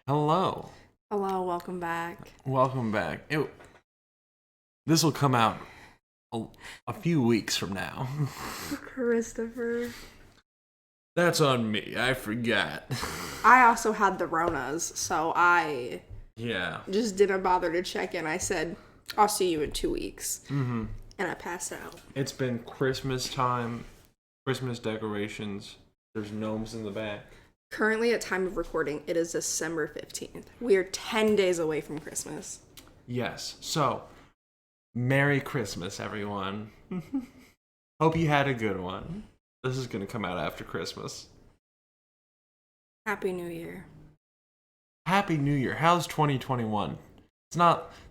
Hello. Hello, welcome back. Welcome back. This will come out a few weeks from now. Christopher. That's on me. I forgot. I also had the Ronas, so I just didn't bother to check in. I said, I'll see you in 2 weeks. Mm-hmm. And I passed out. It's been Christmas time, Christmas decorations. There's gnomes in the back. Currently, at time of recording, it is December 15th. We are 10 days away from Christmas. Yes. So, Merry Christmas, everyone. Hope you had a good one. This is going to come out after Christmas. Happy New Year. Happy New Year. How's 2021?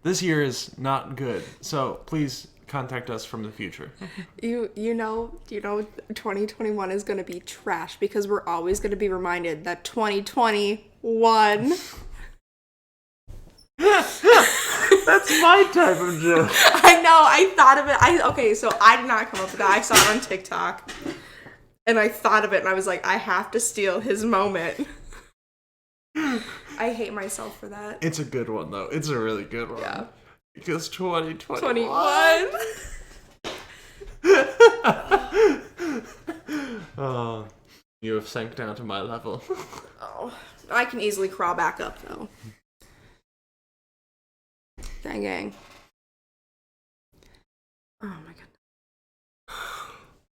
This year is not good. So, please contact us from the future. You know 2021 is going to be trash because we're always going to be reminded that 2021. That's my type of joke. I know. I thought of it. So I did not come up with that. I saw it on TikTok. And I thought of it and I was like, I have to steal his moment. I hate myself for that. It's a good one, though. It's a really good one. Yeah. Because 2021. Oh, you have sank down to my level. Oh, I can easily crawl back up, though. Gang. Oh, my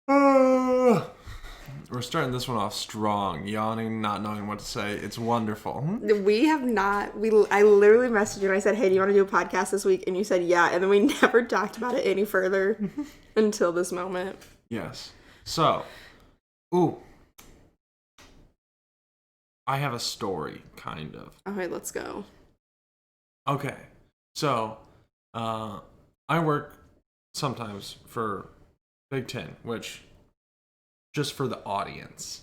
God. We're starting this one off strong. Yawning, not knowing what to say. It's wonderful. We have not. I literally messaged you and I said, hey, do you want to do a podcast this week? And you said, yeah. And then we never talked about it any further until this moment. Yes. So, I have a story, kind of. Okay, let's go. Okay. So, I work sometimes for Big Ten, which... just for the audience.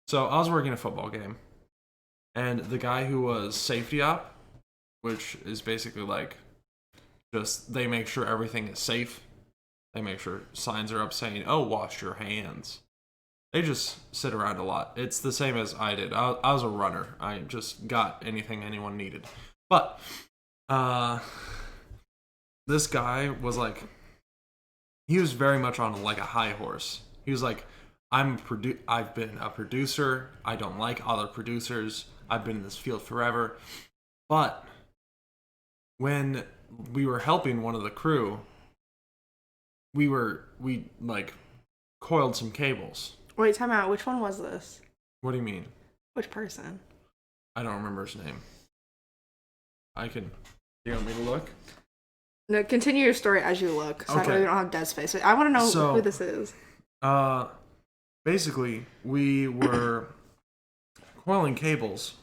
So I was working a football game, and the guy who was safety op, which is basically like, just they make sure everything is safe. They make sure signs are up saying, "Oh, wash your hands." They just sit around a lot. It's the same as I did. I was a runner. I just got anything anyone needed. But this guy was like, he was very much on like a high horse. He was like, I've been a producer. I don't like other producers. I've been in this field forever. But when we were helping one of the crew, we like coiled some cables. Wait, time out. Which one was this? What do you mean? Which person? I don't remember his name. Do you want me to look? No, continue your story as you look. So okay. I really don't have dead space. I want to know who this is. Basically, we were coiling cables,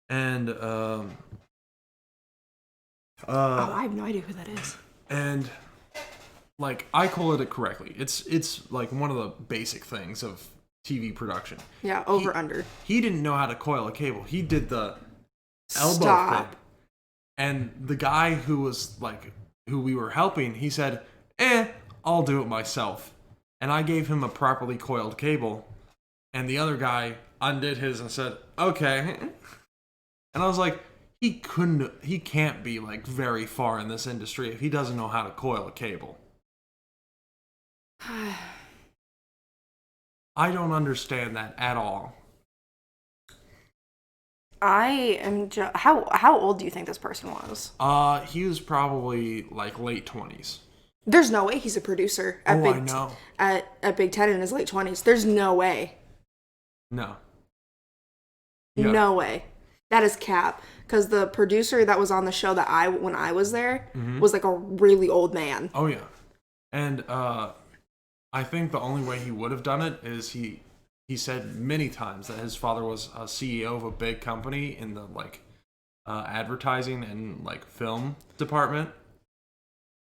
and I have no idea who that is. And like, I coiled it correctly. It's like one of the basic things of TV production. Yeah, under. He didn't know how to coil a cable. He did the elbow flip, and the guy who we were helping, he said, I'll do it myself. And I gave him a properly coiled cable, and the other guy undid his and said, okay. And I was like, he can't be like very far in this industry if he doesn't know how to coil a cable. I don't understand that at all. I am how old do you think this person was? He was probably like late 20s. There's no way he's a producer at Big Ten in his late 20s. There's no way. No. Yeah. No way. That is cap. Because the producer that was on the show when I was there was like a really old man. Oh, yeah. And I think the only way he would have done it is he said many times that his father was a CEO of a big company in the like advertising and like film department.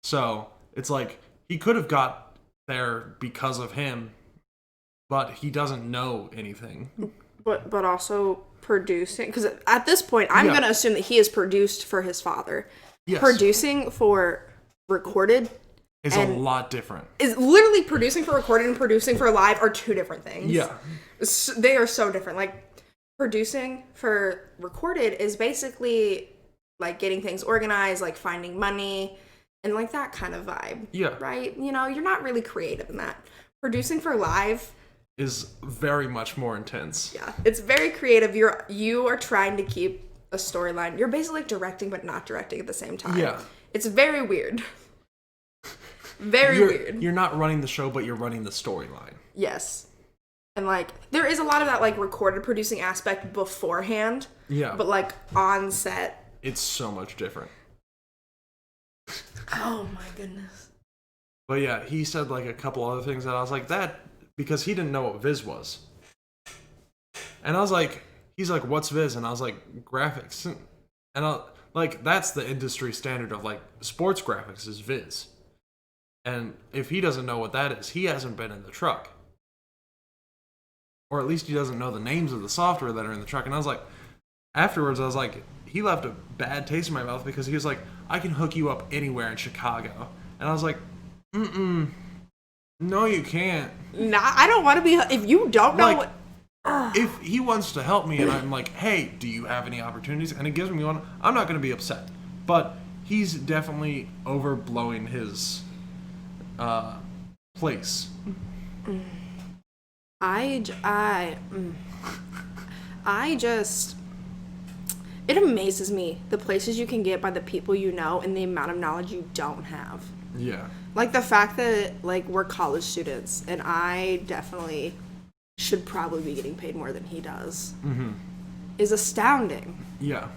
So it's like he could have got there because of him, but he doesn't know anything. But also producing, because at this point I'm going to assume that he is produced for his father. Yes. Producing for recorded is a lot different. Is literally producing for recorded and producing for live are two different things. Yeah. They are so different. Like producing for recorded is basically like getting things organized, like finding money and like that kind of vibe. Yeah. Right? You know, you're not really creative in that. Producing for live is very much more intense. Yeah. It's very creative. You are trying to keep a storyline. You're basically like directing but not directing at the same time. Yeah. It's very weird. Very weird. You're not running the show, but you're running the storyline. Yes. And, like, there is a lot of that, like, recorded producing aspect beforehand. Yeah. But, like, on set. It's so much different. Oh, my goodness. But, yeah, he said, like, a couple other things that I was like, that... Because he didn't know what Viz was. And I was like... He's like, what's Viz? And I was like, graphics. And like, that's the industry standard of, like, sports graphics is Viz. And if he doesn't know what that is, he hasn't been in the truck. Or at least he doesn't know the names of the software that are in the truck. And I was like, afterwards, I was like, he left a bad taste in my mouth because he was like, I can hook you up anywhere in Chicago. And I was like, no, you can't. Nah, I don't want to be, if you don't know like, what. If he wants to help me and I'm like, hey, do you have any opportunities? And he gives me one, I'm not going to be upset. But he's definitely overblowing his place. I just, it amazes me the places you can get by the people you know and the amount of knowledge you don't have. Yeah. Like the fact that, like, we're college students and I definitely should probably be getting paid more than he does is astounding. Yeah.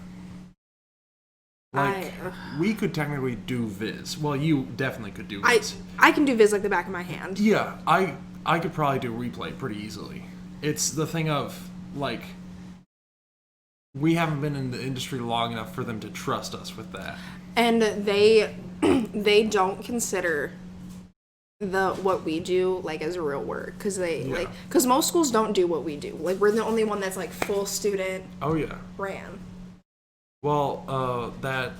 Like, we could technically do Viz. Well, you definitely could do Viz. I can do Viz like the back of my hand. Yeah, I could probably do replay pretty easily. It's the thing of, like, we haven't been in the industry long enough for them to trust us with that. And they don't consider what we do, like, as real work. Because most schools don't do what we do. Like, we're the only one that's, like, full student. Oh, yeah. Ran. Well, that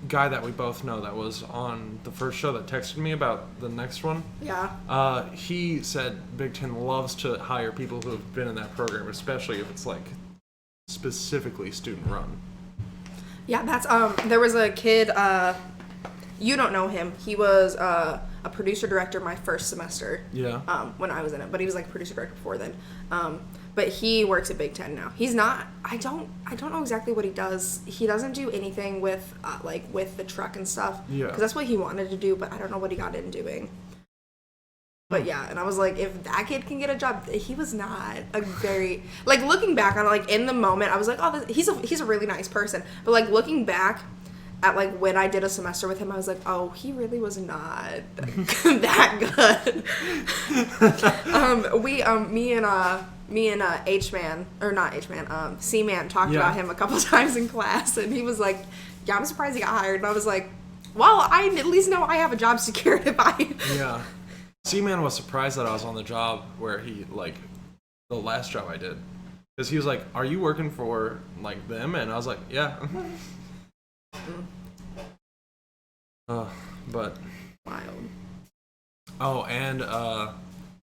guy that we both know that was on the first show that texted me about the next one. Yeah. He said Big Ten loves to hire people who have been in that program, especially if it's, like, specifically student run. Yeah, that's, there was a kid, you don't know him. He was, a producer-director my first semester. Yeah. When I was in it, but he was, like, producer-director before then. But he works at Big Ten now. He's not. I don't know exactly what he does. He doesn't do anything with like with the truck and stuff. Yeah. Because that's what he wanted to do, but I don't know what he got in doing. But yeah, and I was like, if that kid can get a job, he was not a very, like, looking back on it, like, in the moment, I was like, oh, he's a really nice person. But, like, looking back at, like, when I did a semester with him, I was like, oh, he really was not that good. Me and H-Man, or not H-Man, C-Man talked about him a couple times in class, and he was like, yeah, I'm surprised he got hired. And I was like, well, I at least know I have a job secured if I... Yeah. C-Man was surprised that I was on the job where he, like, the last job I did. Because he was like, are you working for, like, them? And I was like, yeah. But... Wild. Oh, and,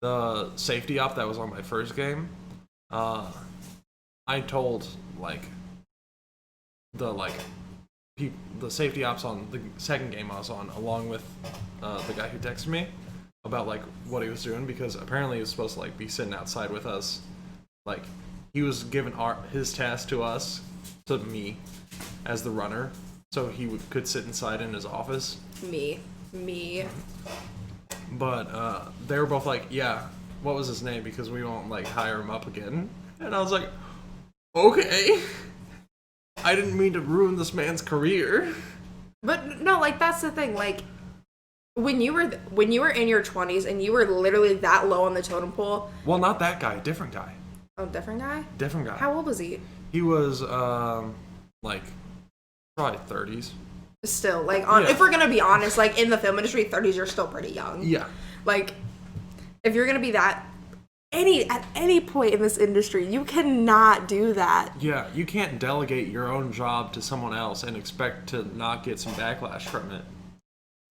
the safety op that was on my first game, I told, like, the safety ops on the second game I was on, along with the guy who texted me about, like, what he was doing, because apparently he was supposed to, like, be sitting outside with us. Like, he was given his task to me as the runner, so he could sit inside in his office. Me. But they were both like, yeah, what was his name? Because we won't, like, hire him up again. And I was like, okay. I didn't mean to ruin this man's career. But no, like, that's the thing. Like, when you were in your 20s and you were literally that low on the totem pole. Well, not that guy. Different guy. Oh, different guy? Different guy. How old was he? He was, like, probably 30s. Still, like, if we're gonna be honest, like, in the film industry, 30s, you're still pretty young. Yeah. Like, if you're gonna be that, at any point in this industry, you cannot do that. Yeah, you can't delegate your own job to someone else and expect to not get some backlash from it.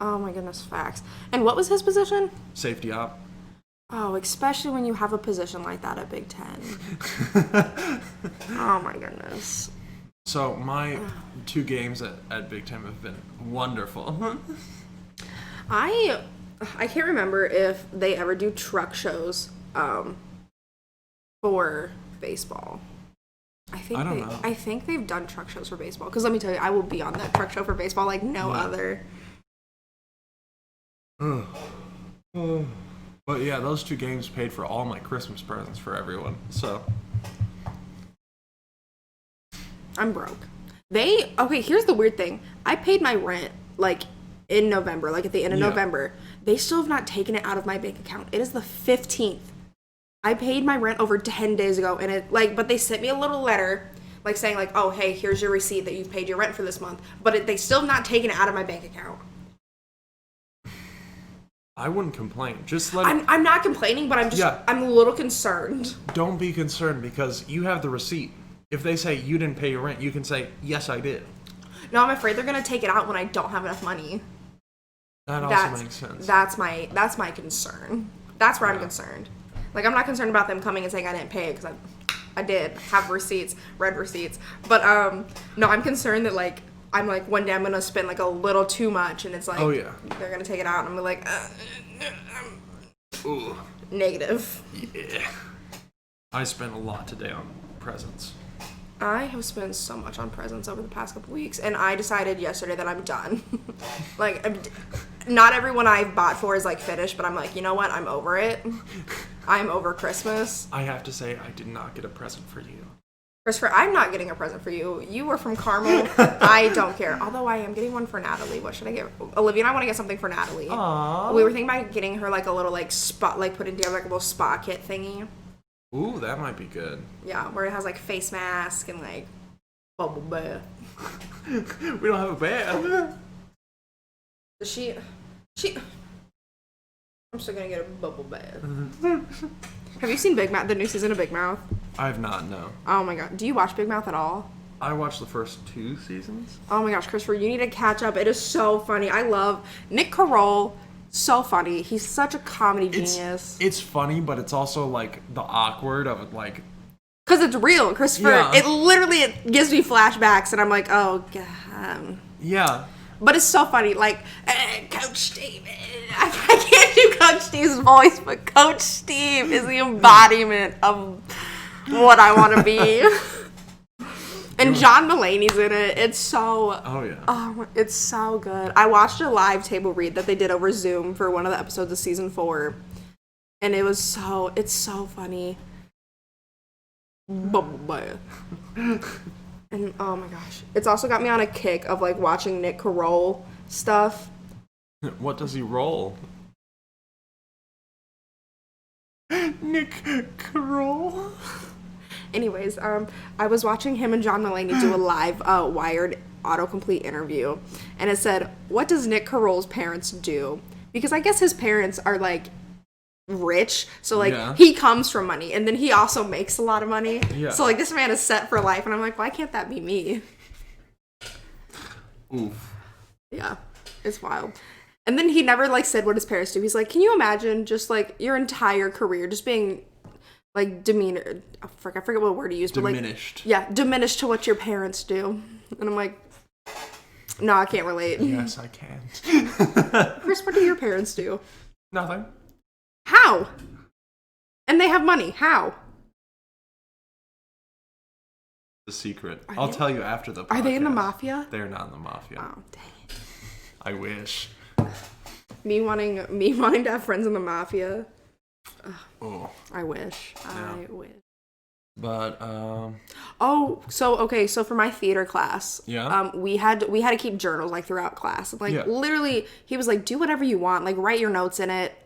Oh my goodness, facts. And what was his position? Safety op. Oh, especially when you have a position like that at Big Ten. Oh my goodness. So my 2 games at Big Ten have been wonderful. I can't remember if they ever do truck shows for baseball. I don't know. I think they've done truck shows for baseball. Because let me tell you, I will be on that truck show for baseball like no other. But yeah, those 2 games paid for all my Christmas presents for everyone. So I'm broke. Okay, here's the weird thing. I paid my rent like in November, like at the end of November. They still have not taken it out of my bank account. It is the 15th. I paid my rent over 10 days ago, and but they sent me a little letter, like saying like, oh, hey, here's your receipt that you've paid your rent for this month. But they still have not taken it out of my bank account. I wouldn't complain. Just let I'm not complaining, but I'm a little concerned. Don't be concerned because you have the receipt. If they say you didn't pay your rent, you can say, yes, I did. No, I'm afraid they're going to take it out when I don't have enough money. That also makes sense. That's my concern. That's where I'm concerned. Like, I'm not concerned about them coming and saying I didn't pay it, because I did have receipts, red receipts. But, no, I'm concerned that, like, I'm like, one day I'm going to spend, like, a little too much, and it's like, they're going to take it out, and I'm like, Ooh. Negative. Yeah. I spent a lot today on presents. I have spent so much on presents over the past couple weeks, and I decided yesterday that I'm done. Like, not everyone I've bought for is, like, finished, but I'm like, you know what? I'm over it. I'm over Christmas. I have to say, I did not get a present for you. Christopher, I'm not getting a present for you. You were from Carmel. I don't care. Although I am getting one for Natalie. What should I get? Olivia and I want to get something for Natalie. Aww. We were thinking about getting her, like, a little, like, spot, like, putting together, like, a little spa kit thingy. Ooh, that might be good. Yeah, where it has, like, face mask and, like, bubble bath. We don't have a bath. She... I'm still gonna get a bubble bath. Have you seen Big Mouth, the new season of Big Mouth? I have not, no. Oh my god. Do you watch Big Mouth at all? I watched the first 2 seasons. Oh my gosh, Christopher, you need to catch up. It is so funny. I love Nick Carroll. So funny. He's such a comedy genius. It's funny, but it's also, like, the awkward of it, like... Because it's real, Christopher. Yeah. It gives me flashbacks, and I'm like, oh, God. Yeah. But it's so funny. Like, Coach Steve. I can't do Coach Steve's voice, but Coach Steve is the embodiment of what I want to be. And John Mulaney's in it. It's so... Oh, yeah. Oh, it's so good. I watched a live table read that they did over Zoom for one of the episodes of season 4. And it's so funny. And oh my gosh. It's also got me on a kick of, like, watching Nick Carroll stuff. What does he roll? Nick Carroll? Anyways, I was watching him and John Mulaney do a live Wired autocomplete interview, and it said, what does Nick Carroll's parents do? Because I guess his parents are, like, rich, so, like, he comes from money, and then he also makes a lot of money. Yeah. So, like, this man is set for life, and I'm like, why can't that be me? Oof. Yeah, it's wild. And then he never, like, said what his parents do. He's like, can you imagine just, like, your entire career just being... like, demeanor, I forget what word he used, but, like... Diminished. Yeah, diminished to what your parents do. And I'm like, no, I can't relate. Yes, I can. Chris, what do your parents do? Nothing. How? And they have money. How? The secret. I'll tell you after the podcast. Are they in the mafia? They're not in the mafia. Oh, dang it. I wish. Me wanting to have friends in the mafia. Oh. I wish. Yeah. I wish. But so for my theater class, we had to keep journals, like, throughout class. Like, literally, he was like, do whatever you want, like, write your notes in it.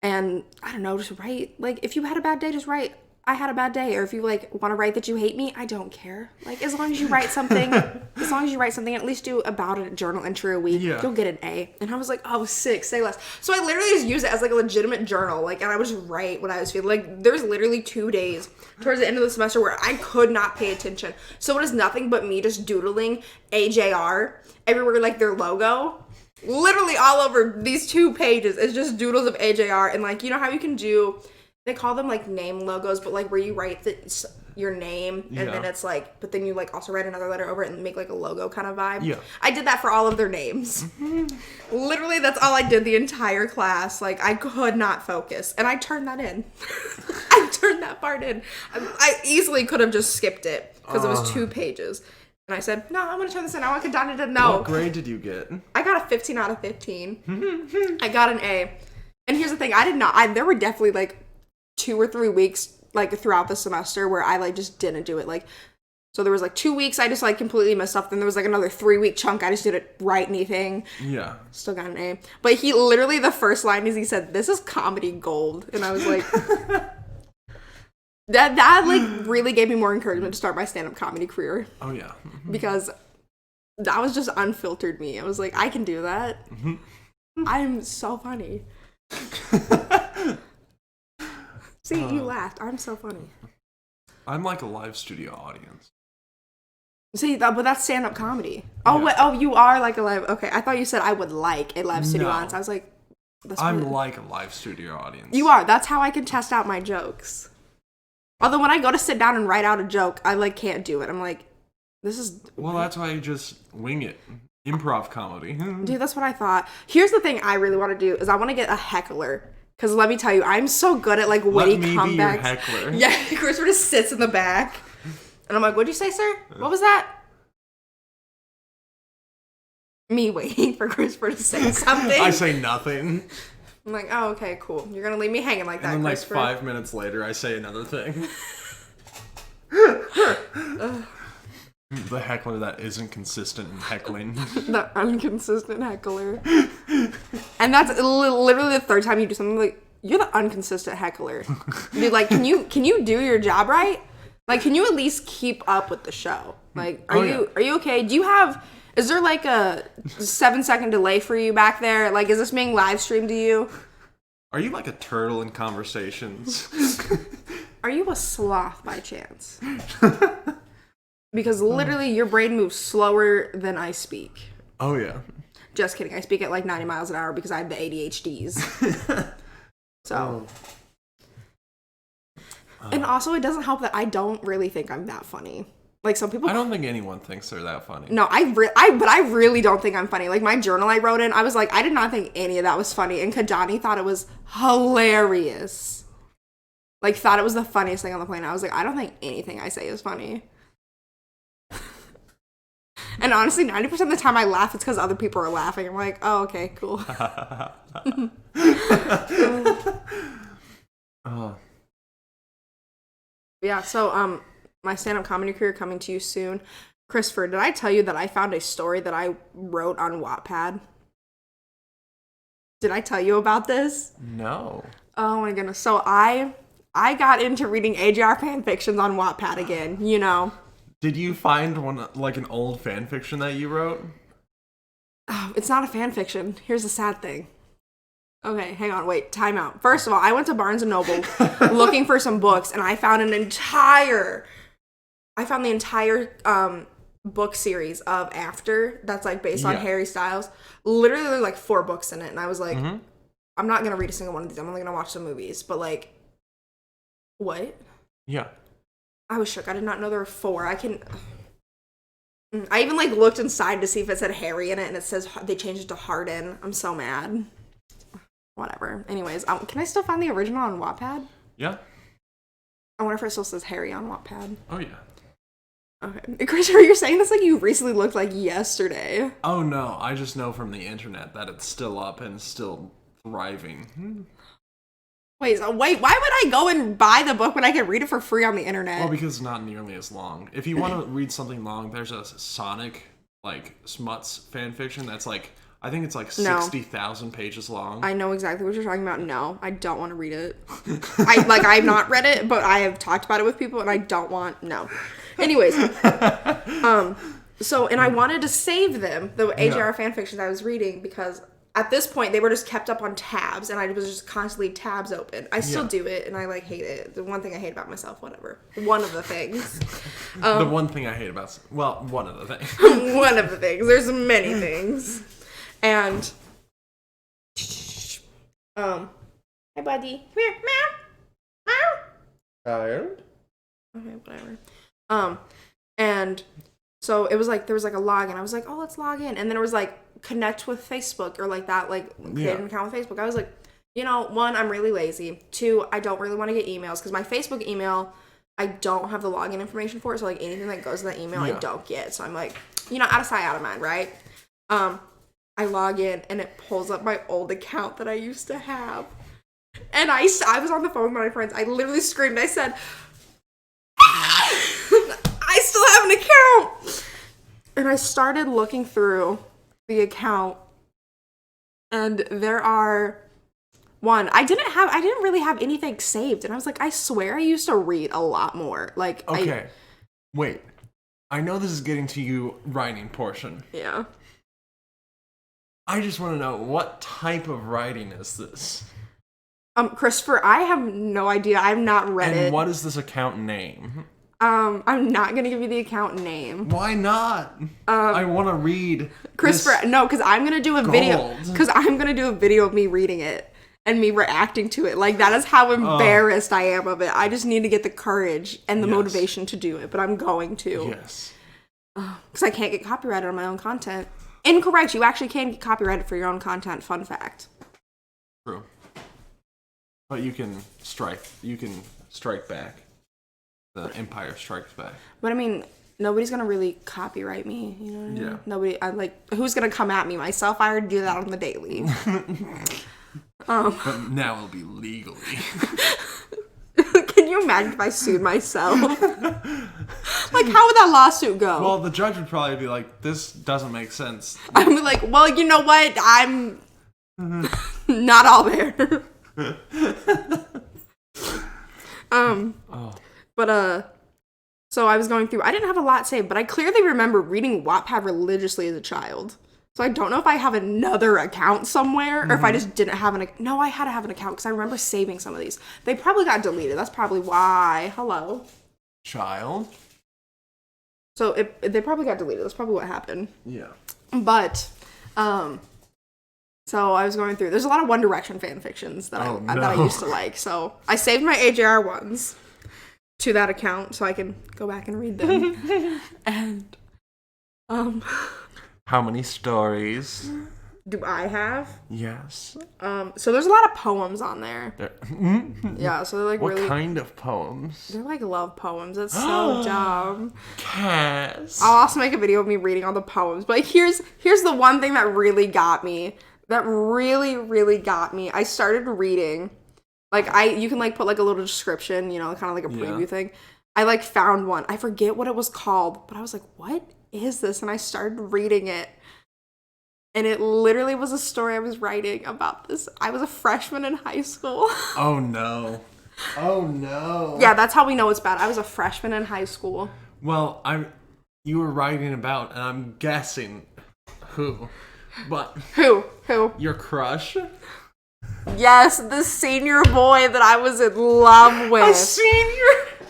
And I don't know, just write, like, if you had a bad day, just write, I had a bad day. Or if you, like, want to write that you hate me, I don't care. Like, as long as you write something, at least do about a journal entry a week, you'll get an A. And I was like, oh, sick, say less. So I literally just use it as, like, a legitimate journal. Like, and I would just write what I was feeling. Like, there's literally 2 days towards the end of the semester where I could not pay attention. So it is nothing but me just doodling AJR everywhere, like, their logo. Literally all over these 2 pages is just doodles of AJR. And like, you know how you can do, they call them like name logos, but like where you write your name and then it's like, but then you like also write another letter over it and make like a logo kind of vibe. Yeah. I did that for all of their names. Literally, that's all I did the entire class. Like, I could not focus. And I turned that in. I turned that part in. I easily could have just skipped it because it was 2 pages. And I said, no, I'm going to turn this in. I want Kadani to know. What grade did you get? I got a 15 out of 15. I got an A. And here's the thing. There were definitely like 2 or 3 weeks like throughout the semester where I like just didn't do it. Like, so there was like 2 weeks I just like completely messed up. Then there was like another 3-week chunk I just didn't write anything. Yeah. Still got an A. But he literally, the first line is he said, "This is comedy gold." And I was like, that like really gave me more encouragement to start my stand-up comedy career. Oh yeah. Because that was just unfiltered me. I was like, I can do that. I'm so funny. See, you laughed. I'm so funny. I'm like a live studio audience. See, but that's stand-up comedy. Oh, wait, you are like a live... Okay, I thought you said I would like a live studio audience. I was like... I'm like a live studio audience. You are. That's how I can test out my jokes. Although when I go to sit down and write out a joke, I like can't do it. I'm like, this is... Well, that's why you just wing it. Improv comedy. Dude, that's what I thought. Here's the thing I really want to do is I want to get a heckler. Because let me tell you, I'm so good at like witty comebacks. Let me be your heckler. Yeah, Kris just sits in the back. And I'm like, what'd you say, sir? What was that? Me waiting for Kris to say something. I say nothing. I'm like, oh, okay, cool. You're going to leave me hanging like that, And then like 5 minutes later, I say another thing. The heckler that isn't consistent in heckling. The inconsistent heckler. And that's literally the 3rd time you do something like, you're the inconsistent heckler. Dude, like, can you do your job right? Like, can you at least keep up with the show? Like, are you okay? Is there like a 7-second delay for you back there? Like, is this being live streamed to you? Are you like a turtle in conversations? Are you a sloth by chance? Because literally your brain moves slower than I speak. Oh, yeah. Just kidding. I speak at like 90 miles an hour because I have the ADHDs. So. And also it doesn't help that I don't really think I'm that funny. Like some people. I don't think anyone thinks they're that funny. No, but I really don't think I'm funny. Like my journal I wrote in, I was like, I did not think any of that was funny. And Kadani thought it was hilarious. Like thought it was the funniest thing on the planet. I was like, I don't think anything I say is funny. And honestly, 90% of the time I laugh, it's because other people are laughing. I'm like, oh, okay, cool. Yeah, so my stand-up comedy career coming to you soon. Christopher, did I tell you that I found a story that I wrote on Wattpad? Did I tell you about this? No. Oh my goodness. So I got into reading AJR fan fictions on Wattpad again, you know. Did you find one, like an old fan fiction that you wrote? Oh, it's not a fan fiction. Here's the sad thing. Okay, hang on, wait, time out. First of all, I went to Barnes & Noble looking for some books, and I found the entire book series of After that's like based on Harry Styles. Literally, there's like 4 books in it, and I was like, I'm not gonna read a single one of these. I'm only gonna watch some movies. But like, what? Yeah. I was shook. I did not know there were 4. I even like looked inside to see if it said Harry in it, and it says they changed it to Harden. I'm so mad. Whatever. Anyways, can I still find the original on Wattpad? Yeah. I wonder if it still says Harry on Wattpad. Oh, yeah. Okay. Christopher, you're saying this like you recently looked like yesterday. Oh, no. I just know from the internet that it's still up and still thriving. Wait, why would I go and buy the book when I can read it for free on the internet? Well, because it's not nearly as long. If you want to read something long, there's a Sonic, like, Smuts fanfiction that's like, I think it's like 60,000 pages long. I know exactly what you're talking about. No, I don't want to read it. I've not read it, but I have talked about it with people, and I don't want, no. Anyways, so, and I wanted to save them, the AJR fanfictions I was reading, because at this point, they were just kept up on tabs, and I was just constantly tabs open. I still do it, and I, like, hate it. The one thing I hate about myself, whatever. One of the things. The one thing I hate about... Well, one of the things. One of the things. There's many things. And hi buddy, come here, meow, meow. Tired? Okay, whatever. And so it was like there was like a login. I was like, oh, let's log in. And then it was like connect with Facebook or like that, like create an account with Facebook. I was like, you know, 1, I'm really lazy. 2, I don't really want to get emails because my Facebook email, I don't have the login information for it. So like anything that goes to that email, I don't get. So I'm like, you know, out of sight, out of mind, right? I log in and it pulls up my old account that I used to have. And I was on the phone with my friends. I literally screamed. I said, I still have an account. And I started looking through the account. And there are... I didn't really have anything saved. And I was like, I swear I used to read a lot more. Like, okay. Wait. I know this is getting to you writing portion. Yeah. I just want to know, what type of writing is this? Christopher, I have no idea. I've not read it. And what is this account name? I'm not gonna give you the account name. Why not? I want to read. Christopher, no, because I'm gonna do a video. Because I'm gonna do a video of me reading it and me reacting to it. Like, that is how embarrassed I am of it. I just need to get the courage and the motivation to do it, but I'm going to. Yes. Because I can't get copyrighted on my own content. Incorrect. You actually can get copyrighted for your own content. Fun fact. True. But you can strike back. The Empire Strikes Back. But I mean, nobody's gonna really copyright me, you know what I mean? Yeah. Nobody, I'm like, who's gonna come at me? Myself? I already do that on the daily. But now it'll be legally. Can you imagine if I sued myself? Like, how would that lawsuit go? Well, the judge would probably be like, this doesn't make sense. I'm like, well, you know what? I'm not all there. But, so I was going through, I didn't have a lot saved, but I clearly remember reading Wattpad religiously as a child. So I don't know if I have another account somewhere, or if I just didn't have no, I had to have an account, because I remember saving some of these. They probably got deleted. That's probably why. Hello. Child? So they probably got deleted. That's probably what happened. Yeah. But, so I was going through, there's a lot of One Direction fan fictions that I used to like. So I saved my AJR ones to that account so I can go back and read them. And how many stories do I have? Yes. So there's a lot of poems on there. Yeah, so they're like what really... What kind of poems? They're like love poems. It's so dumb. Cass. I'll also make a video of me reading all the poems. But here's the one thing that really got me. That really, really got me. I started reading... Like, you can, like, put, like, a little description, you know, kind of like a preview thing. I, like, found one. I forget what it was called, but I was like, what is this? And I started reading it. And it literally was a story I was writing about this. I was a freshman in high school. Oh, no. Oh, no. Yeah, that's how we know it's bad. I was a freshman in high school. Well, you were writing about, and I'm guessing who. But... Who? Your crush? Yes, the senior boy that I was in love with.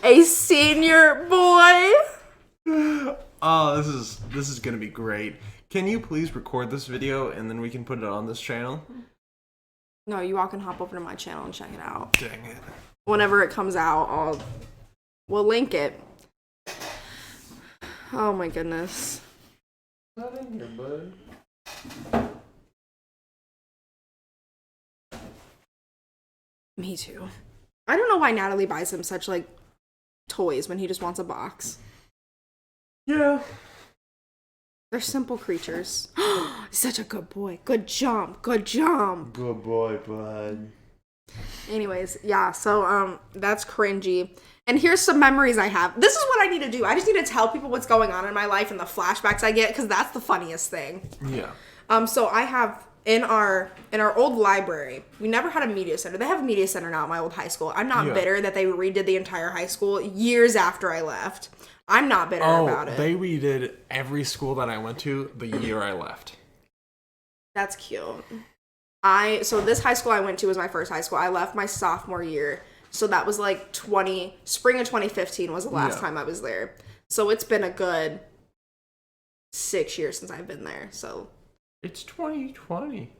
A senior boy. Oh, this is gonna be great. Can you please record this video and then we can put it on this channel? No, you all can hop over to my channel and check it out. Dang it. Whenever it comes out, we'll link it. Oh my goodness. Not in here, bud. Me too. I don't know why Natalie buys him such, like, toys when he just wants a box. Yeah. They're simple creatures. Such a good boy. Good jump. Good jump. Good boy, bud. Anyways, yeah, so, that's cringy. And here's some memories I have. This is what I need to do. I just need to tell people what's going on in my life and the flashbacks I get, because that's the funniest thing. Yeah. So I have... In our old library, we never had a media center. They have a media center now at my old high school. I'm not bitter that they redid the entire high school years after I left. I'm not bitter about it. They redid every school that I went to the year I left. That's cute. So this high school I went to was my first high school. I left my sophomore year. So that was like spring of 2015 was the last time I was there. So it's been a good 6 years since I've been there. So It's 2020.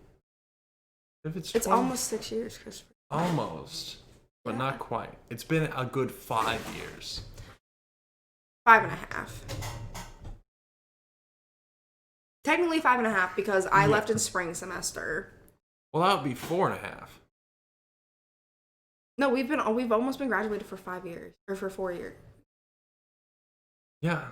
If it's almost 6 years, Christopher. Almost, but not quite. It's been a good 5 years. 5.5. Technically 5.5 because I left in spring semester. Well, that would be 4.5. No, we've almost been graduated for 5 years or for 4 years. Yeah.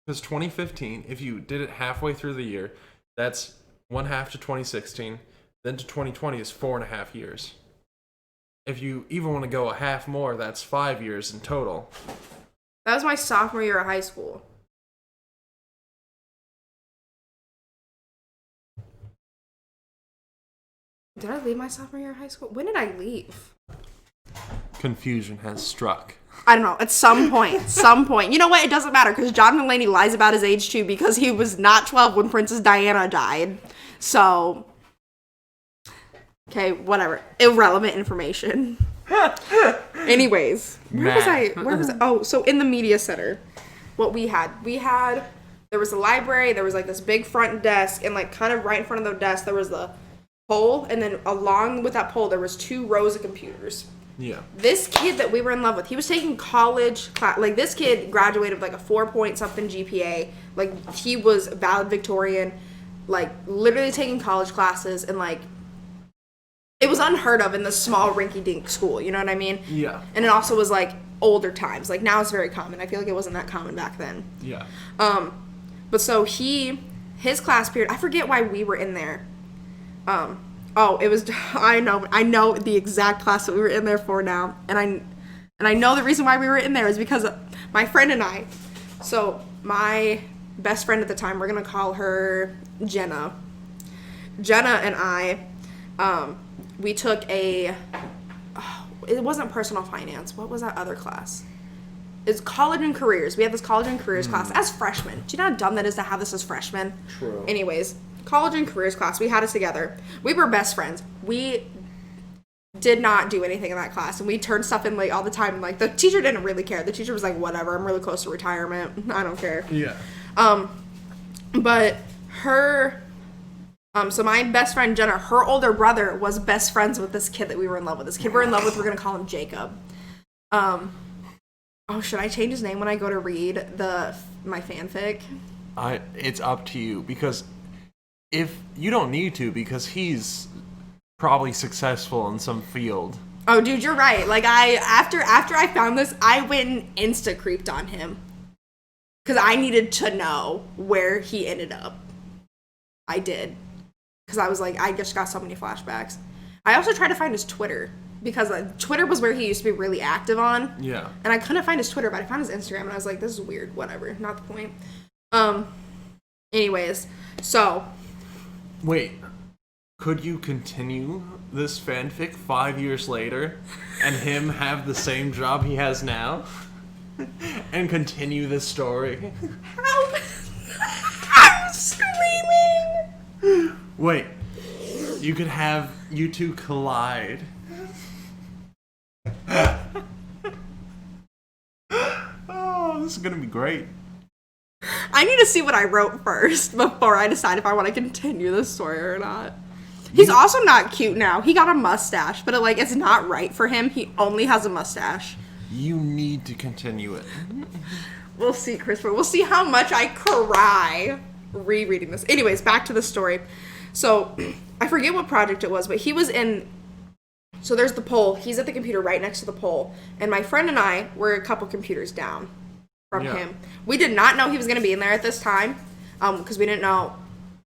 Because 2015, if you did it halfway through the year, that's 1/2 to 2016. Then to 2020 is 4.5 years. If you even want to go a half more, that's 5 years in total. That was my sophomore year of high school. Did I leave my sophomore year of high school? When did I leave? Confusion has struck. I don't know. At some point. You know what? It doesn't matter because John Mulaney lies about his age too because he was not 12 when Princess Diana died. So, okay, whatever. Irrelevant information. Anyways, where was I? Oh, so in the media center, what we had, there was a library, there was like this big front desk, and like kind of right in front of the desk, there was the pole, and then along with that pole, there was 2 rows of computers. Yeah. This kid that we were in love with, he was taking college class. Like, this kid graduated with like a 4-point-something GPA. Like, he was valedictorian, like, literally taking college classes, and like, it was unheard of in this small rinky-dink school, you know what I mean? Yeah. And it also was like older times. Like, now it's very common. I feel like it wasn't that common back then. Yeah. But so his class period, I forget why we were in there. It was, I know the exact class that we were in there for now. And I know the reason why we were in there is because my friend and I, so my best friend at the time, we're going to call her Jenna. Jenna and I, we took it wasn't personal finance. What was that other class? It's college and careers. We had this college and careers class as freshmen. Do you know how dumb that is to have this as freshmen? True. Anyways, college and careers class. We had it together. We were best friends. We did not do anything in that class, and we turned stuff in late all the time. Like, the teacher didn't really care. The teacher was like, whatever, I'm really close to retirement. I don't care. Yeah. But her, so my best friend Jenna, her older brother was best friends with this kid that we were in love with. This kid we're in love with, we're gonna call him Jacob. Should I change his name when I go to read my fanfic? It's up to you, because if you don't need to, because he's probably successful in some field. Oh, dude, you're right. Like, after I found this, I went and insta-creeped on him. Because I needed to know where he ended up. I did. Because I was like, I just got so many flashbacks. I also tried to find his Twitter. Because Twitter was where he used to be really active on. Yeah. And I couldn't find his Twitter, but I found his Instagram, and I was like, this is weird. Whatever. Not the point. Anyways, so. Wait. Could you continue this fanfic 5 years later and him have the same job he has now? And continue this story? Help! I'm screaming! Wait. You could have you two collide. Oh, this is gonna be great. I need to see what I wrote first before I decide if I want to continue this story or not. He's also not cute now. He got a mustache, but it's not right for him. He only has a mustache. You need to continue it. We'll see, Christopher. We'll see how much I cry rereading this. Anyways, back to the story. So, I forget what project it was, but he was in... So there's the pole. He's at the computer right next to the pole. And my friend and I were a couple computers down from him. We did not know he was going to be in there at this time because we didn't know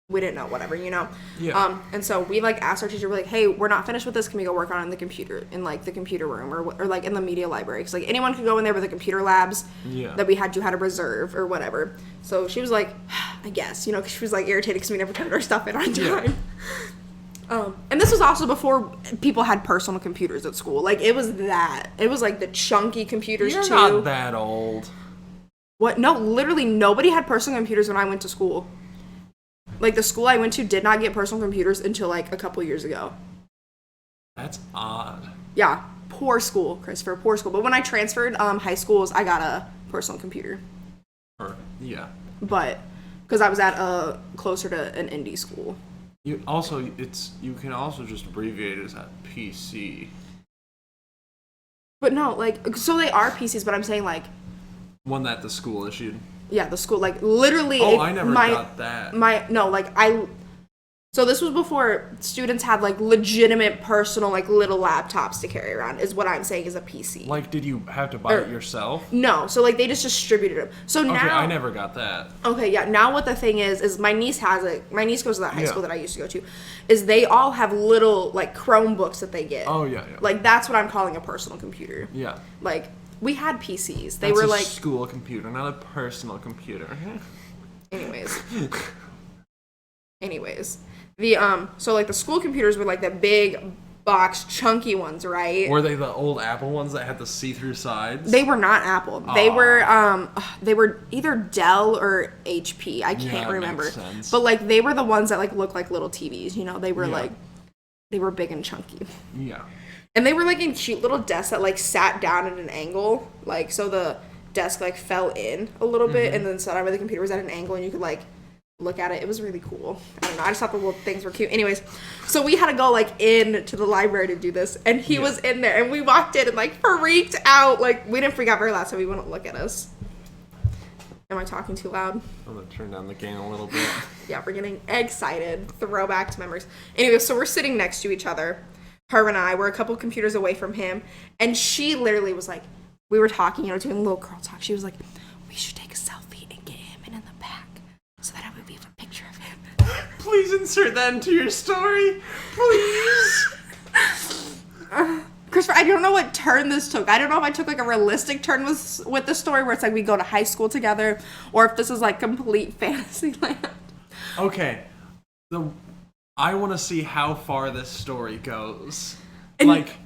whatever, you know. Yeah. And so we asked our teacher, we're like, hey, we're not finished with this. Can we go work on it in the computer, in the computer room or in the media library? Because anyone could go in there with the computer labs that we had to reserve or whatever. So she was like, I guess, you know, because she was irritated because we never turned our stuff in on time. And this was also before people had personal computers at school. It was the chunky computers. You're too. Not that old. What? No, literally nobody had personal computers when I went to school. The school I went to did not get personal computers until a couple years ago. That's odd. Yeah, poor school, Christopher, poor school. But when I transferred high schools, I got a personal computer. Yeah. But because I was at closer to an indie school. You can also just abbreviate it as a PC. But no, like, so they are PCs, but I'm saying, like... One that the school issued. Yeah, the school, like, literally... Oh, I never got that. So this was before students had, like, legitimate personal, like, little laptops to carry around, is what I'm saying is a PC. Like, did you have to buy it yourself? No, so, like, they just distributed them. So now... Okay, I never got that. Okay, yeah, now what the thing is my niece has it. My niece goes to that high school that I used to go to. Is they all have little, like, Chromebooks that they get. Oh, yeah. Like, that's what I'm calling a personal computer. Yeah. Like, we had PCs. That's a school computer, not a personal computer. Anyways. So, like, the school computers were, like, the big box, chunky ones, right? Were they the old Apple ones that had the see-through sides? They were not Apple. They were either Dell or HP. I can't remember. Makes sense. But, like, they were the ones that, like, looked like little TVs, you know? They were, like, they were big and chunky. Yeah. And they were, like, in cute little desks that, like, sat down at an angle. Like, so the desk, like, fell in a little bit and then sat over the computer was at an angle and you could, like, look at it. It was really cool. I don't know. I just thought the little things were cute. Anyways, so we had to go, like, in to the library to do this. And he was in there. And we walked in and, like, freaked out. Like, we didn't freak out very loud, so he wouldn't look at us. Am I talking too loud? I'm going to turn down the gain a little bit. Yeah, we're getting excited. Throwback to memories. Anyway, so we're sitting next to each other. Her and I were a couple computers away from him. And she literally was like, we were talking, you know, doing little girl talk. She was like, we should take a selfie and get him in the back so that we have a picture of him. Please insert that into your story. Please. Christopher, I don't know what turn this took. I don't know if I took, like, a realistic turn with the story where it's like we go to high school together or if this is, like, complete fantasy land. Okay. I want to see how far this story goes. Like,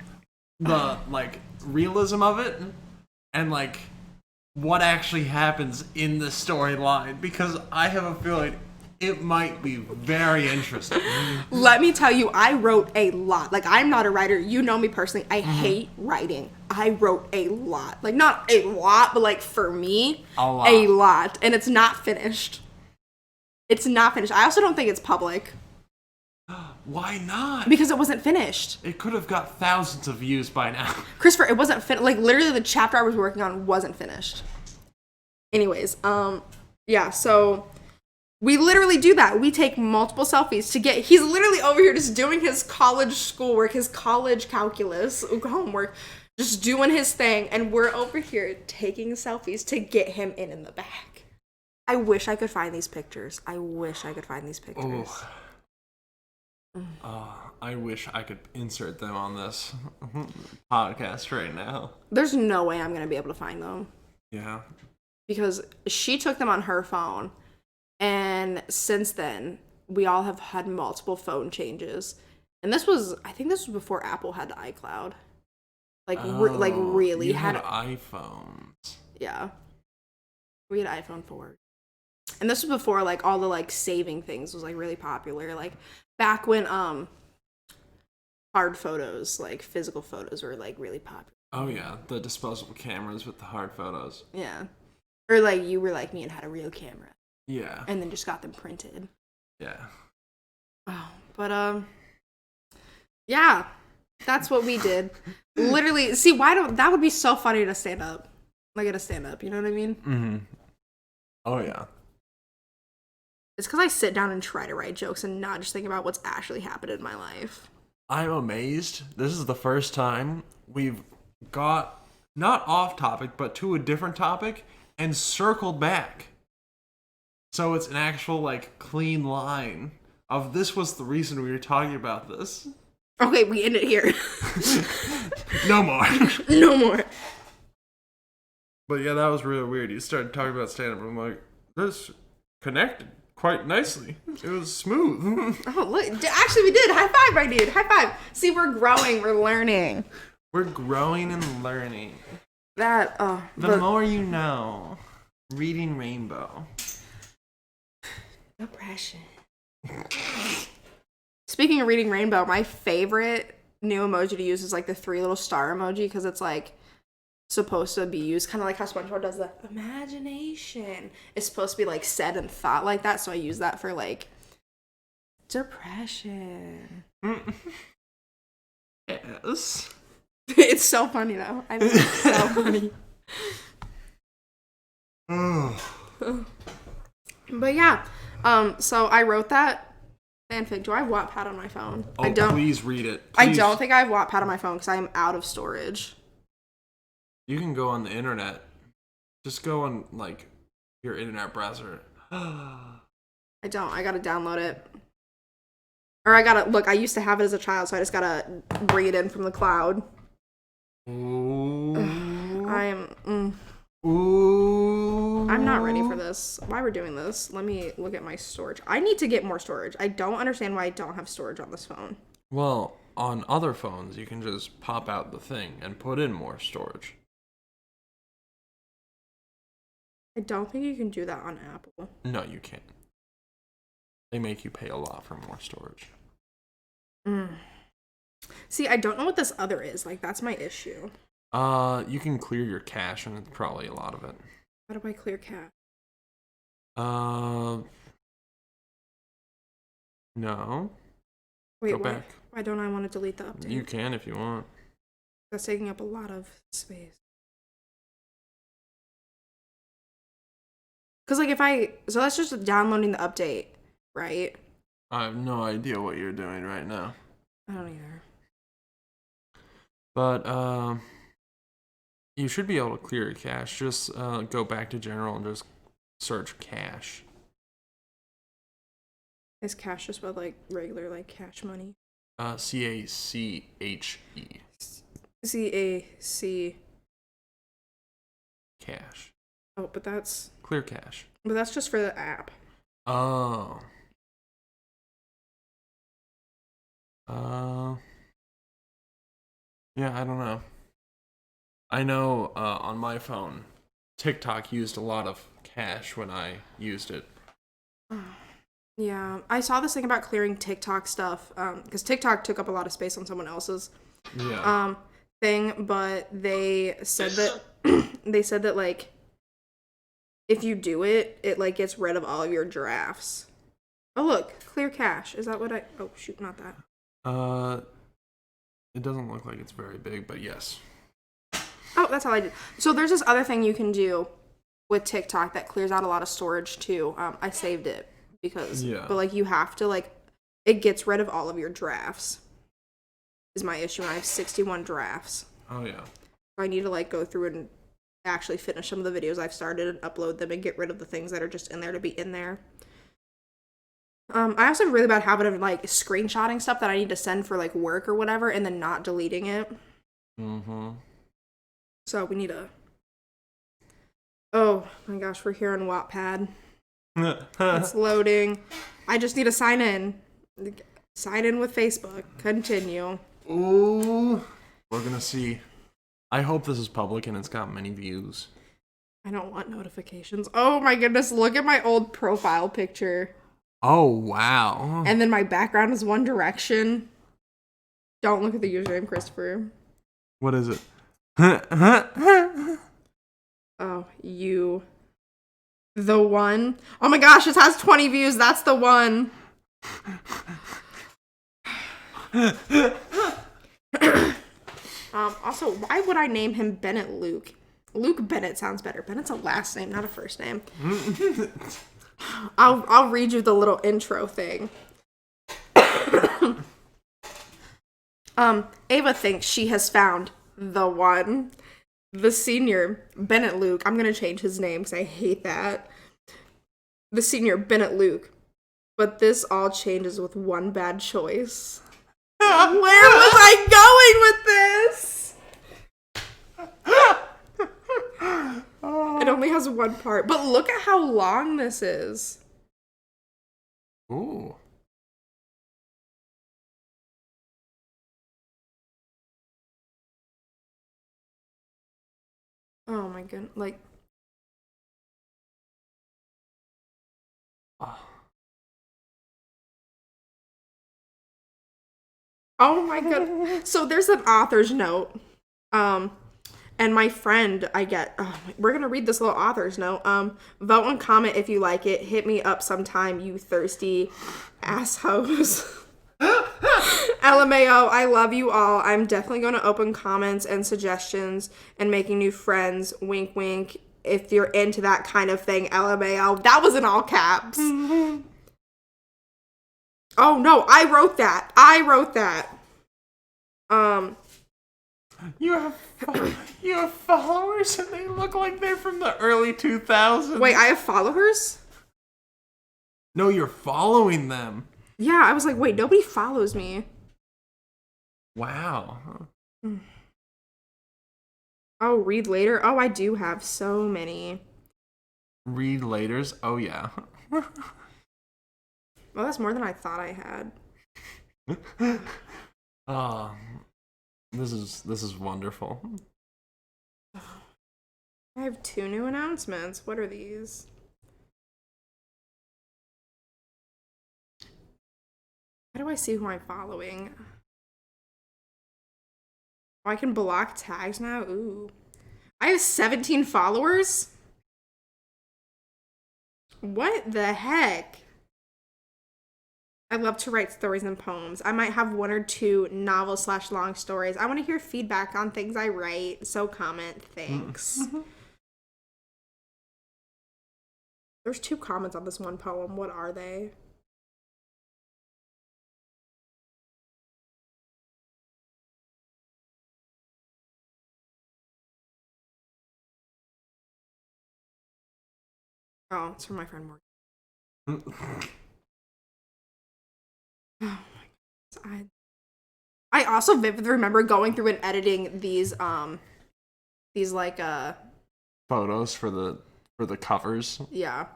the, like, realism of it and, like, what actually happens in the storyline, because I have a feeling it might be very interesting. Let me tell you, I wrote a lot. Like, I'm not a writer. You know me personally. I hate writing. I wrote a lot. Like, not a lot, but, like, for me, a lot. And it's not finished. It's not finished. I also don't think it's public. Why not? Because it wasn't finished. It could have got thousands of views by now. Christopher, it wasn't finished. Like, literally, the chapter I was working on wasn't finished. Anyways, yeah, so we literally do that. We take multiple selfies to get... He's literally over here just doing his college schoolwork, his college calculus homework, just doing his thing, and we're over here taking selfies to get him in the back. I wish I could find these pictures. Oh. I wish I could insert them on this podcast right now. There's no way I'm going to be able to find them. Yeah. Because she took them on her phone. And since then, we all have had multiple phone changes. And I think this was before Apple had iCloud. Really had iPhones. Yeah. We had iPhone 4. And this was before, like, all the, like, saving things was, like, really popular. Like, back when, hard photos, like, physical photos were, like, really popular. Oh, yeah. The disposable cameras with the hard photos. Yeah. Or, like, you were like me and had a real camera. Yeah. And then just got them printed. Yeah. Oh, but, yeah. That's what we did. Literally, see, that would be so funny to stand up. Like, at a stand-up, you know what I mean? Mm-hmm. Oh, yeah. It's because I sit down and try to write jokes and not just think about what's actually happened in my life. I'm amazed. This is the first time we've got, not off topic, but to a different topic and circled back. So it's an actual, like, clean line of this was the reason we were talking about this. Okay, we end it here. No more. No more. But yeah, that was really weird. You started talking about stand-up and I'm like, this connected quite nicely. It was smooth. Oh, look. Actually, we did. High five, my dude. High five. See, we're growing. We're learning. We're growing and learning. The more you know. Reading Rainbow. No pressure. Speaking of reading Rainbow, my favorite new emoji to use is, like, the 3 little star emoji, because it's, like, supposed to be used, kind of like how SpongeBob does the imagination. It's supposed to be like said and thought like that, so I use that for like depression. Yes. It's so funny though. I think it's so funny. But yeah, so I wrote that fanfic. Do I have Wattpad on my phone? Oh, I don't. Please read it. I Please. don't think I have Wattpad on my phone because I am out of storage. You can go on the internet. Just go on like your internet browser. I don't. I gotta download it. Or I gotta look. I used to have it as a child, so I just gotta bring it in from the cloud. Ooh. Ooh. I'm not ready for this. Why we're doing this? Let me look at my storage. I need to get more storage. I don't understand why I don't have storage on this phone. Well, on other phones, you can just pop out the thing and put in more storage. I don't think you can do that on Apple. No, you can't. They make you pay a lot for more storage. See, I don't know what this other is. Like, that's my issue. You can clear your cache, and it's probably a lot of it. How do I clear cache? No. Wait, Go back. Why don't I want to delete the update? You can if you want. That's taking up a lot of space. Because, like, so that's just downloading the update, right? I have no idea what you're doing right now. I don't either. But, you should be able to clear your cache. Just, go back to general and just search cache. Is cash just about, like, regular, like, cash money? C-A-C-H-E. C-A-C. Cache. Oh, but that's... Clear cache. But that's just for the app. Oh. Yeah, I don't know. I know on my phone, TikTok used a lot of cache when I used it. Yeah, I saw this thing about clearing TikTok stuff because TikTok took up a lot of space on someone else's thing, but they said that like if you do it, it like gets rid of all of your drafts. Oh look, clear cache. Is that what I? Oh shoot, not that. It doesn't look like it's very big, but yes. Oh, that's all I did. So there's this other thing you can do with TikTok that clears out a lot of storage too. I saved it because, but like you have to like, it gets rid of all of your drafts. Is my issue. And I have 61 drafts. Oh yeah. I need to like go through and actually finish some of the videos I've started and upload them and get rid of the things that are just in there to be in there. I also have a really bad habit of like screenshotting stuff that I need to send for like work or whatever and then not deleting it. Mm-hmm. So we need to... Oh my gosh, we're here on Wattpad. It's loading. I just need to sign in. Sign in with Facebook. Continue. Ooh. We're gonna see. I hope this is public and it's got many views. I don't want notifications. Oh my goodness, look at my old profile picture. Oh, wow. And then my background is One Direction. Don't look at the username, Christopher. What is it? Oh, you. The one. Oh my gosh, it has 20 views. That's the one. Also, why would I name him Bennett Luke? Luke Bennett sounds better. Bennett's a last name, not a first name. I'll read you the little intro thing. Ava thinks she has found the one. The senior, Bennett Luke. I'm gonna change his name because I hate that. The senior, Bennett Luke. But this all changes with one bad choice. Where was I going with this? It only has one part. But look at how long this is. Ooh. Oh my goodness. Like. Oh my god. So there's an author's note. And my friend, we're going to read this little author's note. Vote and comment if you like it. Hit me up sometime, you thirsty assholes. LMAO, I love you all. I'm definitely going to open comments and suggestions and making new friends. Wink, wink. If you're into that kind of thing, LMAO. That was in all caps. Oh, no, I wrote that. You have followers and they look like they're from the early 2000s. Wait, I have followers? No, you're following them. Yeah, I was like, wait, nobody follows me. Wow. Oh, read later? Oh, I do have so many. Read laters? Oh, yeah. Well, that's more than I thought I had. This is wonderful. I have 2 new announcements. What are these? How do I see who I'm following? Oh, I can block tags now? Ooh. I have 17 followers? What the heck? I love to write stories and poems. I might have 1 or 2 novel/long stories. I want to hear feedback on things I write, so comment. Thanks. There's 2 comments on this one poem. What are they? Oh, it's from my friend Morgan. Oh my god. I also vividly remember going through and editing these like photos for the covers. Yeah.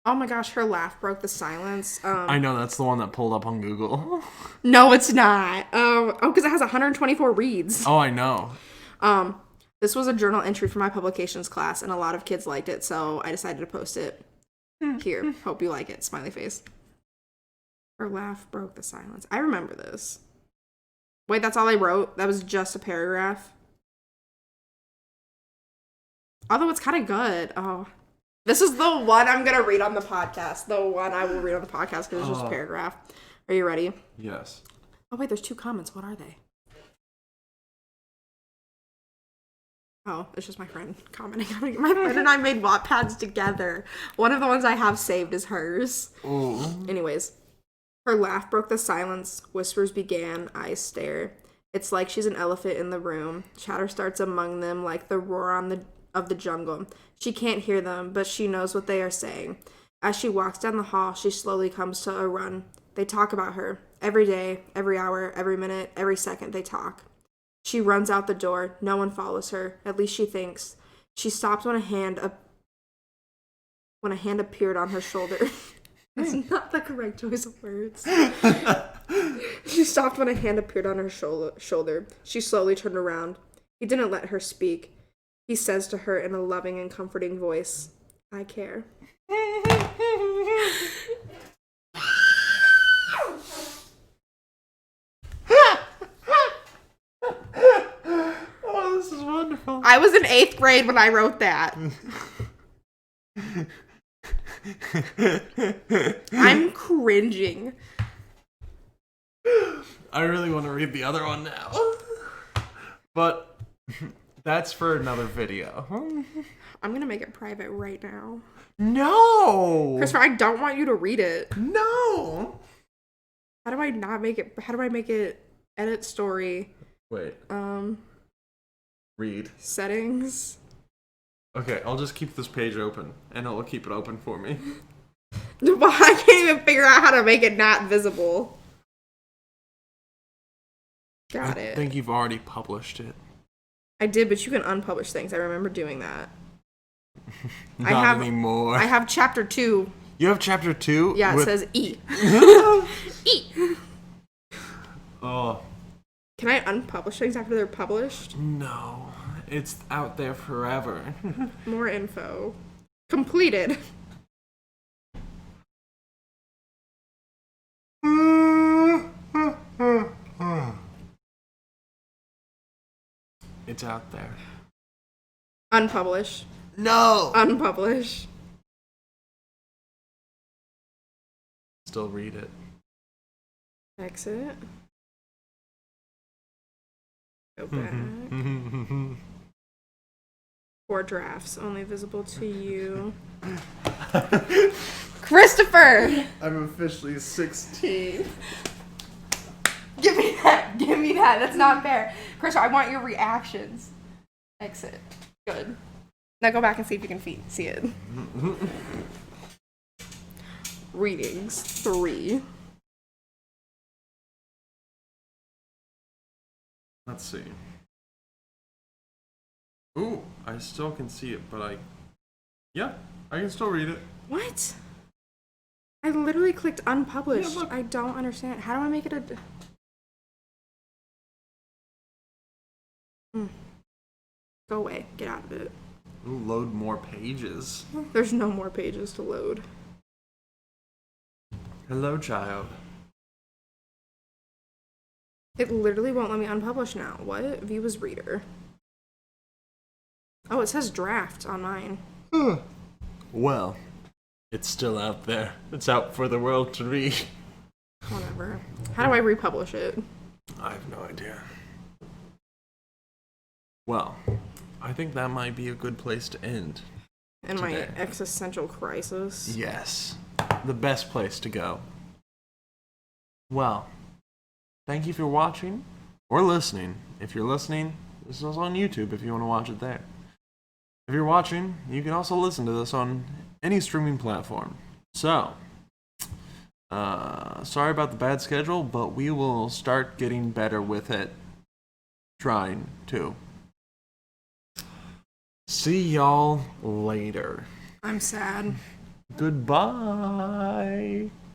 Oh my gosh, her laugh broke the silence. I know, that's the one that pulled up on Google. No, it's not. Because it has 124 reads. Oh, I know. This was a journal entry for my publications class, and a lot of kids liked it, so I decided to post it. Here, hope you like it. Smiley face. Her laugh broke the silence. I remember this. Wait, that's all I wrote? That was just a paragraph? Although it's kind of good. Oh. This is the one I'm going to read on the podcast. The one I will read on the podcast because it's just a paragraph. Are you ready? Yes. Oh, wait, there's 2 comments. What are they? Oh, it's just my friend commenting on it. My friend and I made Wattpads together. One of the ones I have saved is hers. Ooh. Anyways. Her laugh broke the silence. Whispers began. Eyes stare. It's like she's an elephant in the room. Chatter starts among them like the roar of the jungle. She can't hear them, but she knows what they are saying. As she walks down the hall, she slowly comes to a run. They talk about her. Every day, every hour, every minute, every second they talk. She runs out the door. No one follows her. At least she thinks. She stops when a hand appeared on her shoulder. That's not the correct choice of words. She stopped when a hand appeared on her shoulder. She slowly turned around. He didn't let her speak. He says to her in a loving and comforting voice, I care. Oh, this is wonderful. I was in 8th grade when I wrote that. I'm cringing. I really want to read the other one now. But that's for another video. I'm going to make it private right now. No! Christopher, I don't want you to read it. No! How do I not make it? How do I make it edit story? Wait. Read. Settings. Okay, I'll just keep this page open, and it'll keep it open for me. Well, I can't even figure out how to make it not visible. Got it. I think you've already published it. I did, but you can unpublish things. I remember doing that. Not anymore. I have chapter 2. You have chapter 2? Yeah, it says E. E. Oh. Can I unpublish things after they're published? No. It's out there forever. More info. Completed. It's out there. Unpublish. No. Unpublish. Still read it. Exit. Go back. 4 drafts, only visible to you. Christopher! I'm officially 16. Give me that. Give me that. That's not fair. Christopher, I want your reactions. Exit. Good. Now go back and see if you can see it. Readings 3. Let's see. Ooh, I still can see it, but I can still read it. What? I literally clicked unpublished. Yeah, look. I don't understand. How do I make it a... Go away. Get out of it. Ooh, load more pages. There's no more pages to load. Hello, child. It literally won't let me unpublish now. What? View as reader. Oh, it says draft on mine. Well, it's still out there. It's out for the world to read. Whatever. How do I republish it? I have no idea. Well, I think that might be a good place to end. In my today. existential crisis. Yes. The best place to go. Well, thank you for watching or listening. If you're listening, this is on YouTube if you want to watch it there. If you're watching, you can also listen to this on any streaming platform. So, sorry about the bad schedule, but we will start getting better with it. Trying to. See y'all later. I'm sad. Goodbye.